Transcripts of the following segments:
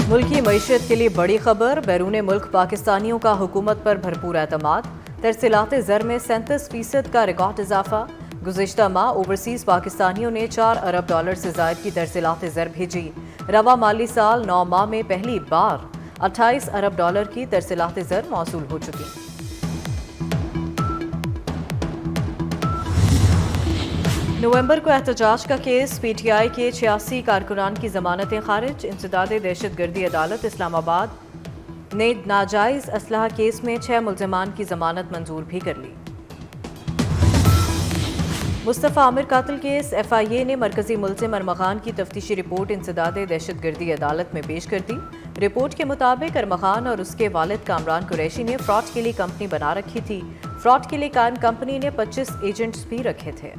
मुल्की मईशत के लिए बड़ी खबर। बैरून मुल्क पाकिस्तानियों का हुकूमत पर भरपूर एतमाद। तरसीलात ज़र में 37% का रिकॉर्ड इजाफा। गुज़िश्ता माह ओवरसीज़ पाकिस्तानियों ने $4 अरब से ज़ायद की तरसीलात ज़र भेजी। रवा माली साल 9 माह में पहली बार $28 अरब की तरसीलात ज़र मौसूल हो चुकी। नवंबर को एहतजाज का केस। PTI के 86 कारकुनान की जमानतें खारिज। इंसदादे दहशतगर्दी अदालत इस्लामाबाद ने नाजायज असलहा केस में 6 मुल्ज़िमान की जमानत मंजूर भी कर ली। मुस्तफ़ा आमिर कातिल केस। FIA ने मरकजी मुल्ज़िम अरमग़ान की तफ्तीशी रिपोर्ट इंसदादे दहशतगर्दी अदालत में पेश कर दी। रिपोर्ट के मुताबिक अरमग़ान और उसके वालिद कामरान कुरैशी ने फ्रॉड के लिए कंपनी बना रखी थी। फ्रॉड के लिए कायम कंपनी ने 25 एजेंट्स भी रखे थे।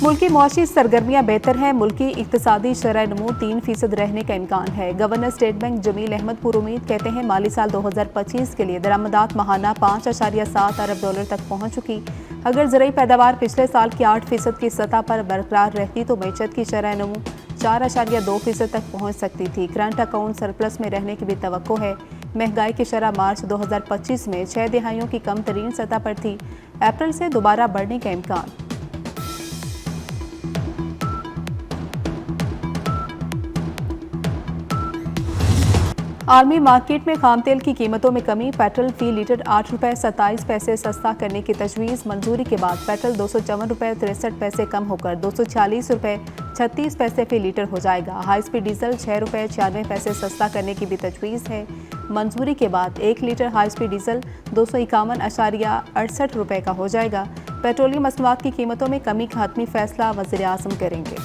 मुल्की मुआशी सरगर्मियाँ बेहतर हैं। मुल्की इक्तिसादी शरह नमू 3% रहने का इम्कान है। Governor State Bank Jamil Ahmad पुरुमीद कहते हैं माली साल 2025 के लिए दरामदात माहाना $5.7 अरब तक पहुँच चुकी। अगर ज़रूरी पैदावार पिछले साल की 8% की सतह पर बरकरार रहती तो मैशत की शरह नमू 4.2% तक पहुँच सकती थी। करंट अकाउंट सरप्लस में रहने की भी तवक्को है। महंगाई की शरह मार्च 2025 में 6 दिहाइयों की कम तरीन सतह पर थी। अप्रैल से दोबारा बढ़ने का इम्कान। आलमी मार्केट में खाम तेल की कीमतों में कमी। पेट्रोल फी लीटर $8.27 सस्ता करने की तजवीज़। मंजूरी के बाद पेट्रोल $254.63 कम होकर $246.36 फी लीटर हो जाएगा। हाई स्पीड डीजल $6.96 सस्ता करने की भी तजवीज़ है। मंजूरी के बाद 1 लीटर हाई स्पीड डीजल $251.68 का हो जाएगा। पेट्रोलियम मसनूआत की कीमतों में कमी का हतमी फैसला वज़ीर आज़म करेंगे।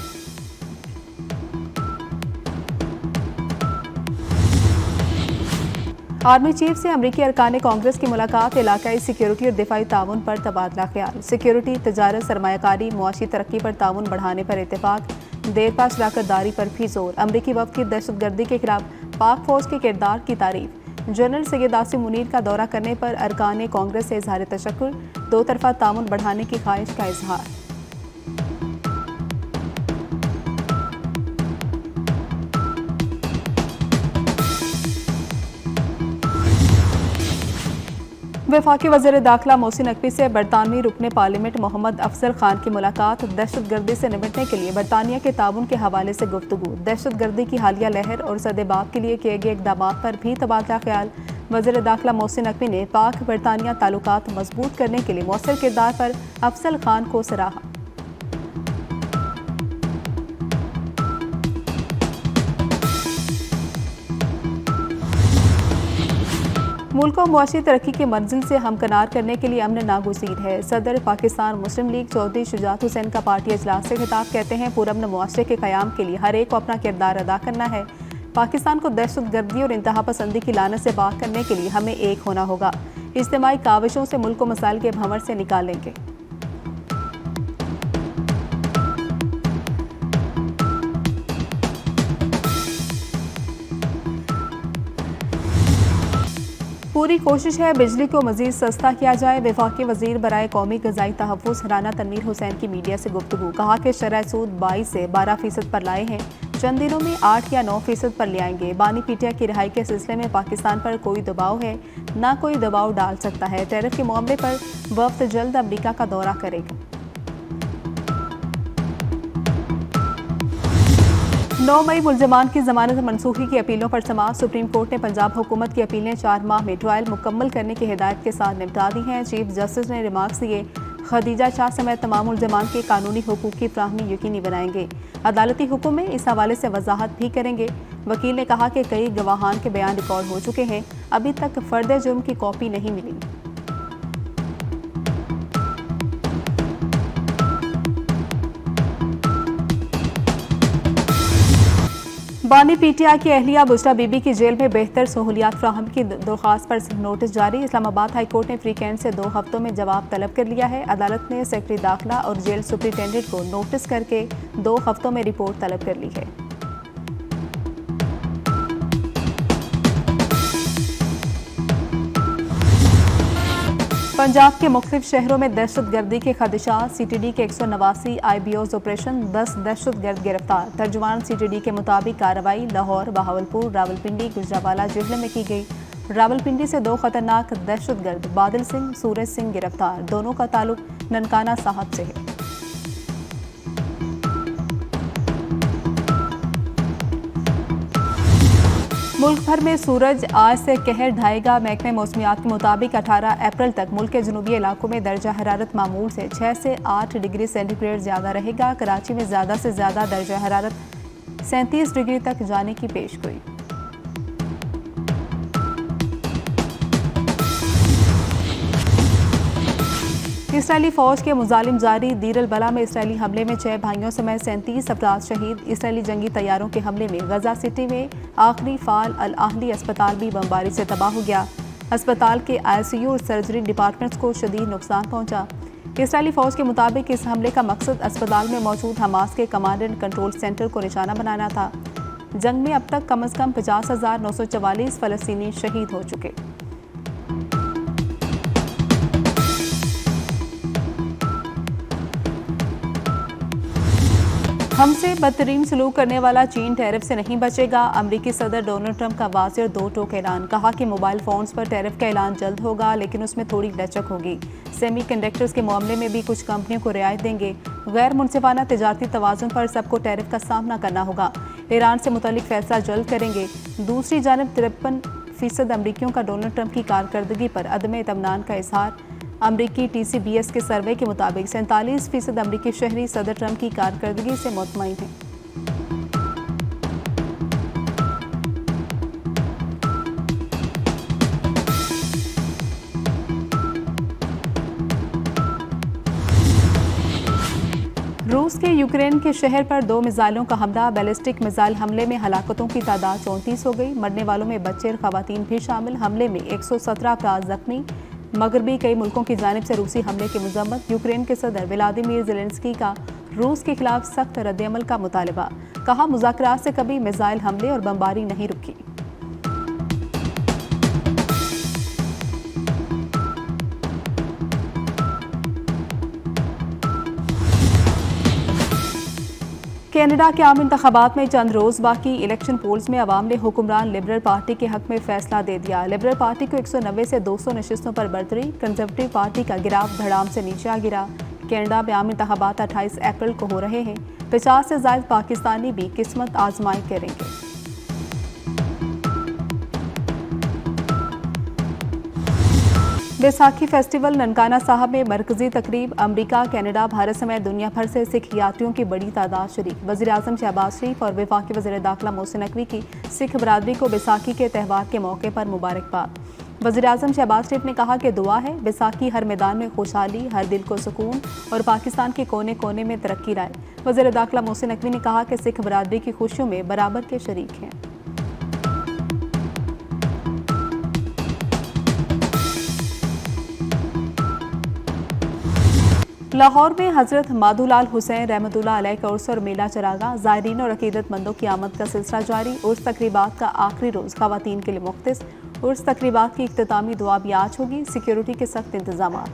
आर्मी चीफ से अमरीकी अरकान कांग्रेस की मुलाकात। इलाकाई सिक्योरिटी और दिफाई ताउन पर तबादला ख्याल। सिक्योरिटी, तजारत, सरमायाकारी, मुआशी तरक्की पर ताउन बढ़ाने पर इत्तेफाक। देरपा शराकतदारी पर भी जोर। अमरीकी वफ़द की दहशतगर्दी के खिलाफ पाक फौज के किरदार की तारीफ। जनरल सैयद आसिम मुनीर का दौरा करने पर अरकान कांग्रेस से इजहार तशक्कुर। दो तरफा ताउन बढ़ाने की ख्वाहिश का इजहार। वफाकी वज़ीर दाखिला मोहसिन नकवी से बरतानवी रुकने पार्लियामेंट मोहम्मद अफजल खान की मुलाकात। दहशतगर्दी से निपटने के लिए बरतानिया के ताउन के हवाले से गुफ्तगू। दहशतगर्दी की हालिया लहर और सदेबाब के लिए किए गए इकदाम पर भी तबादला ख्याल। वज़ीर दाखिला मोहसिन नकवी ने पाक बरतानिया ताल्लुकात मजबूत करने के लिए मौसर किरदार पर अफजल खान को सराहा। मुल्क को मुआशी तरक्की की मंजिल से हमकनार करने के लिए अमन नागुज़ीर है। सदर पाकिस्तान मुस्लिम लीग चौधरी शुजात हुसैन का पार्टी इजलास से खिताब। कहते हैं पुरअमन मुआशरे के क़याम के लिए हर एक को अपना किरदार अदा करना है। पाकिस्तान को दहशतगर्दी और इंतहा पसंदी की लानत से पाक करने के लिए हमें एक होना होगा। इज्तिमाई काविशों से मुल्क को मसाइल के भंवर से निकालेंगे। पूरी कोशिश है बिजली को मजीद सस्ता किया जाए। वफाकी वजीर बराए कौमी ग़िज़ाई तहफ़्फ़ुज़ राना तनवीर हुसैन की मीडिया से गुफ्तगू। कहा कि शरह सूद 22 से 12% पर लाए हैं। चंद दिनों में 8 या 9% पर ले आएंगे। बानी पीटिया की रिहाई के सिलसिले में पाकिस्तान पर कोई दबाव है ना कोई दबाव डाल सकता है। टैरिफ के मामले पर वफ़द जल्द अमरीका का दौरा करेगा। 9 मई मुल्ज़िमान की जमानत मनसूखी की अपीलों पर समाअत। सुप्रीम कोर्ट ने पंजाब हुकूमत की अपीलें 4 माह में ट्रायल मुकम्मल करने की हिदायत के साथ निपटा दी हैं। चीफ जस्टिस ने रिमार्क्स दिए। खदीजा शाह समेत तमाम मुल्ज़िमान के कानूनी हुकूक की फ्राहमी यकीनी बनाएंगे। अदालती हुक्म में इस हवाले से वजाहत भी करेंगे। वकील ने कहा कि कई गवाहान के बयान रिकॉर्ड हो चुके हैं। अभी तक फर्द जुर्म की कॉपी नहीं मिली। बानी पीटीआई की अहलिया बुशरा बीबी की जेल में बेहतर सहूलियात फ्राहम की दरख्वास्त पर नोटिस जारी। इस्लामाबाद हाई कोर्ट ने फ्री कैंट से 2 हफ्तों में जवाब तलब कर लिया है। अदालत ने सेक्रेटरी दाखिला और जेल सुपरिटेंडेंट को नोटिस करके 2 हफ्तों में रिपोर्ट तलब कर ली है। पंजाब के मुख्तलिफ शहरों में दहशतगर्दी के खदशात, CTD के 189 IBOs ऑपरेशन, 10 दहशतगर्द गिरफ्तार। तर्जुमान CTD के मुताबिक कार्रवाई लाहौर, बहावलपुर, रावलपिंडी, गुजरावाला जिले में की गई। रावलपिंडी से 2 खतरनाक दहशतगर्द बादल सिंह, सूरज सिंह गिरफ्तार। दोनों का ताल्लुक ननकाना साहब से है। मुल्क भर में सूरज आज से कहर ढाएगा। महकमे मौसमियात के मुताबिक 18 अप्रैल तक मुल्क के जनूबी इलाकों में दर्जा हरारत मामूल से 6 से 8 डिग्री सेंटीग्रेड ज़्यादा रहेगा। कराची में ज़्यादा से ज़्यादा दर्जा हरारत 37 डिग्री तक जाने की पेशगोई। इसराइली फौज के मुजालिम जारी दीर अल बला में इसराइली हमले में 6 भाइयों समेत 37 अफराद शहीद। इसराइली जंगी तैयारों के हमले में गजा सिटी में आखिरी फाल अल आहली अस्पताल भी बमबारी से तबाह हो गया। अस्पताल के ICU और सर्जरी डिपार्टमेंट्स को शदीद नुकसान पहुंचा। इसराइली फौज के मुताबिक इस हमले का मकसद अस्पताल में मौजूद हमास के कमांड एंड कंट्रोल सेंटर को निशाना बनाना था। जंग में अब तक कम अज़ कम 50,944 फ़लस्तीनी शहीद हो चुके। हमसे बदतरीन सलूक करने वाला चीन टैरिफ से नहीं बचेगा। अमरीकी सदर डोनाल्ड ट्रंप का वाज़ेह और दो टोक ऐलान। कहा कि मोबाइल फ़ोन्स पर टैरिफ का ऐलान जल्द होगा, लेकिन उसमें थोड़ी लचक होगी। सेमीकंडक्टर्स के मामले में भी कुछ कंपनियों को रियायत देंगे। गैर मुनसिफाना तजारती तवाज़ुन पर सबको टैरिफ का सामना करना होगा। ईरान से मुतल्लिक फैसला जल्द करेंगे। दूसरी जानब 53% अमरीकियों का डोनाल्ड ट्रंप की कारकर्दगी पर अदम इत्मीनान का इजहार। अमरीकी TCBS के सर्वे के मुताबिक 47% अमरीकी शहरी सदर ट्रंप की कारकर्दगी से मुतमईन हैं। रूस के यूक्रेन के शहर पर 2 मिसाइलों का हमला। बैलिस्टिक मिसाइल हमले में हलाकतों की तादाद 34 हो गई। मरने वालों में बच्चे और खवातीन भी शामिल। हमले में 117 अफराद जख्मी। मगरबी कई मुल्कों की जानिब से रूसी हमले की मजम्मत। यूक्रेन के सदर व्लादिमीर ज़ेलेंस्की का रूस के खिलाफ सख्त रद्दअमल का मुतालबा। कहा मुज़ाकरात से कभी मिसाइल हमले और बमबारी नहीं रुकी। कनाडा के आम इंतखाबात में चंद रोज़ बाकी। इलेक्शन पोल्स में अवाम ने हुक्मरान लिबरल पार्टी के हक में फैसला दे दिया। लिबरल पार्टी को 190 से 200 नशिस्तों पर बढ़तरी। कंजर्वेटिव पार्टी का गिराव धड़ाम से नीचे आ गिरा। कनाडा में आम इंतखाबात 28 अप्रैल को हो रहे हैं। 50 से ज़ायद पाकिस्तानी भी किस्मत आजमाई करेंगे। बैसाखी फेस्टिवल ननकाना साहब में मरकजी तकरीब। अमरीका, कनाडा, भारत समेत दुनिया भर से सिख यात्रियों की बड़ी तादाद शरीक। वज़ीर-ए-आज़म शहबाज शरीफ और वफाकी वज़ीर दाखिला मोहसिन नकवी की सिख बरादरी को बैसाखी के त्यौहार के मौके पर मुबारकबाद। वज़ीर-ए-आज़म शहबाज शरीफ ने कहा कि दुआ है बैसाखी हर मैदान में खुशहाली, हर दिल को सुकून और पाकिस्तान के कोने कोने में तरक्की लाए। वज़ीर दाखिला मोहसिन नकवी ने कहा कि सिख बरादरी की खुशियों में बराबर के शरीक हैं। लाहौर में हज़रत माधुलाल हुसैन रहमतुल्लाह अलैह का उर्स और मेला चरागा। ज़ायरीन और अकीदतमंदों की आमद का सिलसिला जारी। उर्स तकरीबात का आखिरी रोज़ ख़वातीन के लिए मुख्तस। उर्स तकरीबात की इख्तितामी दुआ भी आज होगी। सिक्योरिटी के सख्त इंतजामात।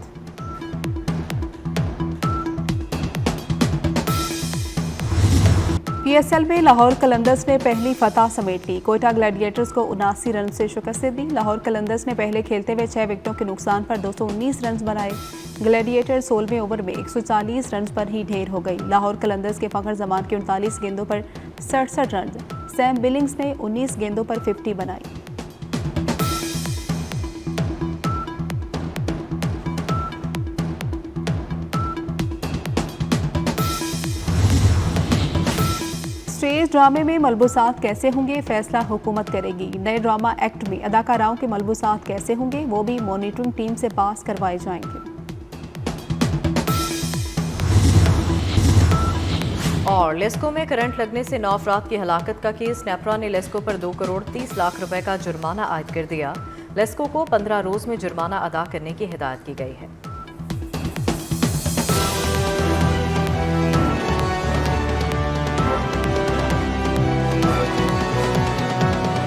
PSL में लाहौर कलंदर्स ने पहली फतह समेट ली। कोयटा ग्लैडिएटर्स को 79 रन से शिकस्त दी। लाहौर कलंदर्स ने पहले खेलते हुए 6 विकेटों के नुकसान पर 219 रन बनाए। ग्लैडिएटर 16वें ओवर में 140 रन पर ही ढेर हो गई। लाहौर कलंदर्स के फ़खर जमान के 39 गेंदों पर 67 रन। सैम बिलिंग्स ने 19 गेंदों पर 50 बनाई। स्टेज ड्रामे में मलबूसात कैसे होंगे, फैसला हुकूमत करेगी। नए ड्रामा एक्ट में अदाकाराओं के मलबूसात कैसे होंगे, वो भी मॉनिटरिंग टीम से पास करवाए जाएंगे। और लेस्को में करंट लगने से 9 अफराद की हलाकत का केस। नेपरा ने लेस्को पर 2 करोड़ 30 लाख रुपए का जुर्माना आयद कर दिया। लेस्को को 15 रोज में जुर्माना अदा करने की हिदायत की गई है।